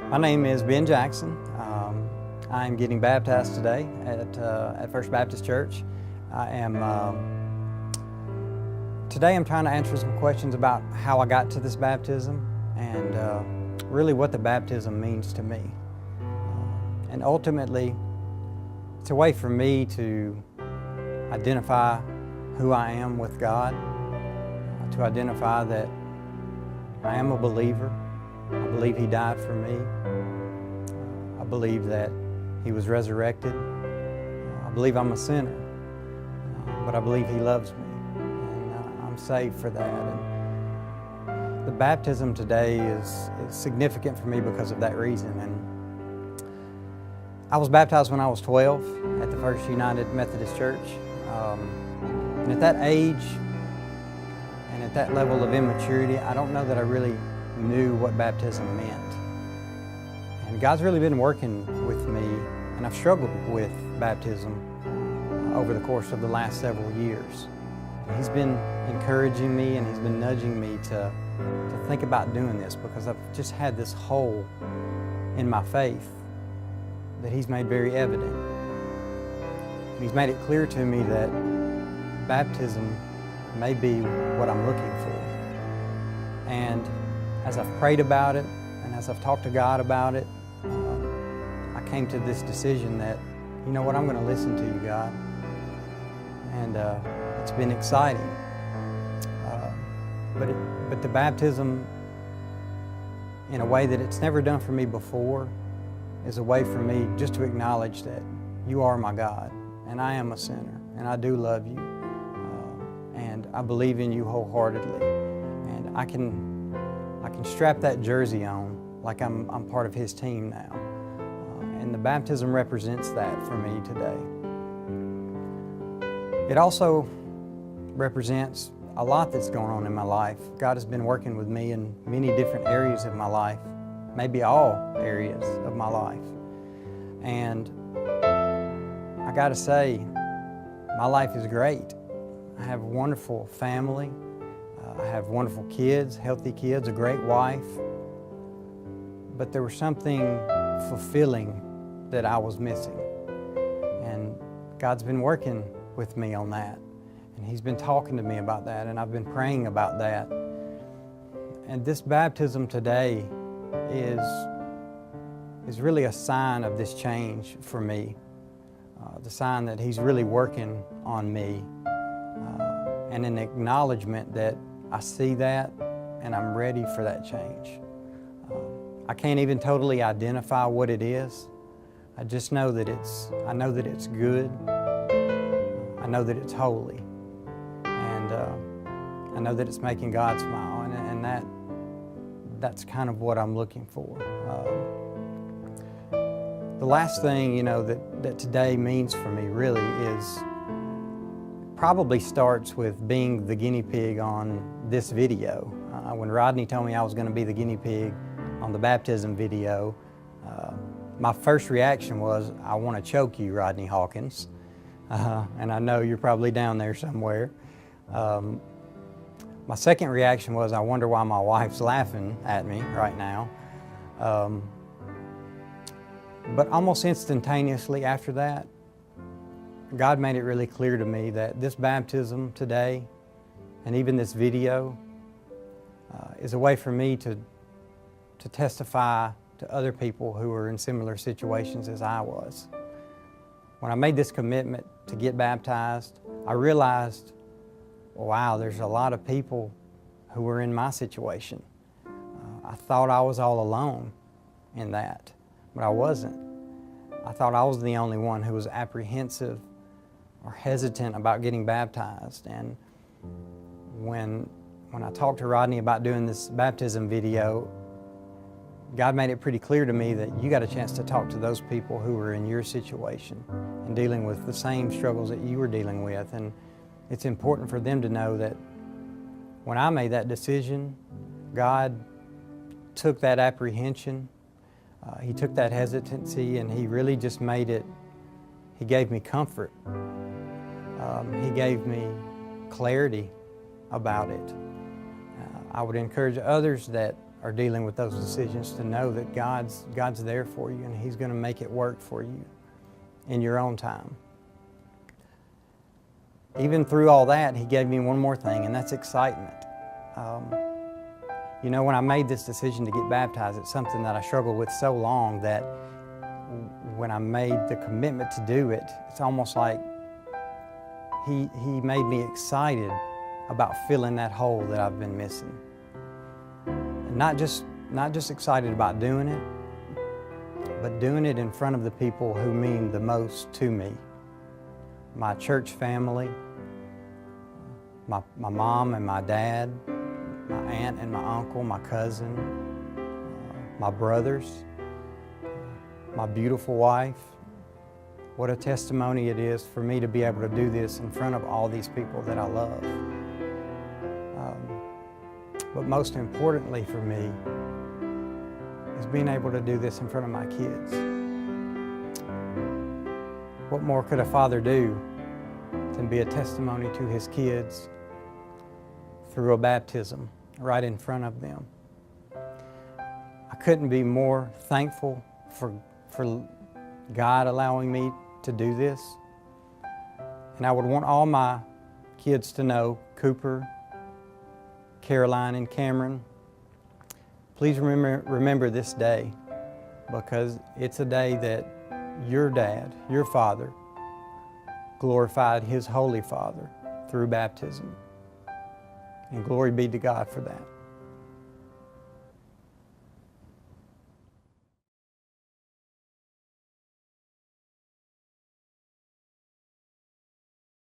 My name is Ben Jackson. I'm getting baptized today at First Baptist Church. Today I'm trying to answer some questions about how I got to this baptism and really what the baptism means to me. And ultimately, it's a way for me to identify who I am with God, to identify that I am a believer. I believe He died for me. I believe that He was resurrected. I believe I'm a sinner, but I believe He loves me, and I'm saved for that. And the baptism today is significant for me because of that reason. And I was baptized when I was 12 at the First United Methodist Church. And at that age and at that level of immaturity, I don't know that I really knew what baptism meant. And God's really been working with me, and I've struggled with baptism over the course of the last several years. He's been encouraging me, and He's been nudging me to think about doing this, because I've just had this hole in my faith that He's made very evident. And He's made it clear to me that baptism may be what I'm looking for. And as I've prayed about it, and as I've talked to God about it, I came to this decision that, you know what, I'm going to listen to you, God. And it's been exciting. But the baptism, in a way that it's never done for me before, is a way for me just to acknowledge that you are my God, and I am a sinner, and I do love you, and I believe in you wholeheartedly. And I can strap that jersey on like I'm part of His team now. And the baptism represents that for me today. It also represents a lot that's going on in my life. God has been working with me in many different areas of my life, maybe all areas of my life. And I got to say, my life is great. I have a wonderful family. I have wonderful kids, healthy kids, a great wife. But there was something fulfilling that I was missing. And God's been working with me on that. And He's been talking to me about that, and I've been praying about that. And this baptism today is really a sign of this change for me. The sign that He's really working on me. And an acknowledgement that I see that, and I'm ready for that change. I can't even totally identify what it is. I just know that I know that it's good. I know that it's holy. And I know that it's making God smile, and that's kind of what I'm looking for. The last thing, that today means for me really is probably starts with being the guinea pig on this video. When Rodney told me I was going to be the guinea pig on the baptism video, my first reaction was, I want to choke you, Rodney Hawkins. And I know you're probably down there somewhere. My second reaction was, I wonder why my wife's laughing at me right now. But almost instantaneously after that, God made it really clear to me that this baptism today, and even this video, is a way for me to testify to other people who are in similar situations as I was. When I made this commitment to get baptized, I realized, wow, there's a lot of people who were in my situation. I thought I was all alone in that, but I wasn't. I thought I was the only one who was apprehensive or hesitant about getting baptized. And when I talked to Rodney about doing this baptism video, God made it pretty clear to me that you got a chance to talk to those people who were in your situation and dealing with the same struggles that you were dealing with. And it's important for them to know that when I made that decision, God took that apprehension, He took that hesitancy, and He really just made it, He gave me comfort. He gave me clarity about it. I would encourage others that are dealing with those decisions to know that God's there for you and He's going to make it work for you in your own time. Even through all that, He gave me one more thing, and that's excitement. You know, when I made this decision to get baptized, it's something that I struggled with so long that when I made the commitment to do it, it's almost like He made me excited about filling that hole that I've been missing. And not just excited about doing it, but doing it in front of the people who mean the most to me. My church family, my mom and my dad, my aunt and my uncle, my cousin, my brothers, my beautiful wife. What a testimony it is for me to be able to do this in front of all these people that I love. But most importantly for me is being able to do this in front of my kids. What more could a father do than be a testimony to his kids through a baptism right in front of them? I couldn't be more thankful for God allowing me to do this. And I would want all my kids to know, Cooper, Caroline, and Cameron, please remember this day, because it's a day that your dad, your father, glorified his Holy Father through baptism. And glory be to God for that.